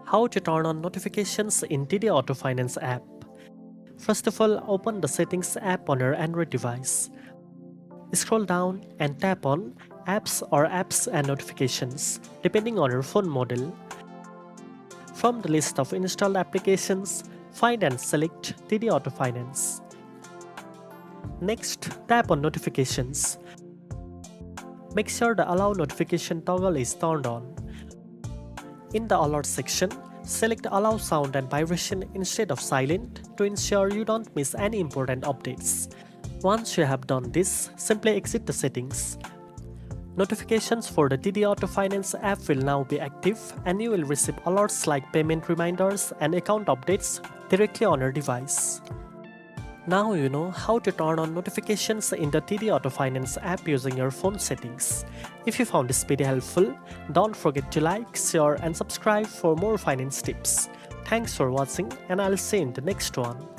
How to turn on notifications in TD Auto Finance app. First of all, open the Settings app on your Android device. Scroll down and tap on Apps or Apps and Notifications, depending on your phone model. From the list of installed applications, find and select TD Auto Finance. Next, tap on Notifications. Make sure the Allow Notification toggle is turned on. In the Alert section, select Allow Sound and Vibration instead of Silent to ensure you don't miss any important updates. Once you have done this, simply exit the settings. Notifications for the TD Auto Finance app will now be active and you will receive alerts like payment reminders and account updates directly on your device. Now you know how to turn on notifications in the TD Auto Finance app using your phone settings. If you found this video helpful, don't forget to like, share and subscribe for more finance tips. Thanks for watching and I'll see you in the next one.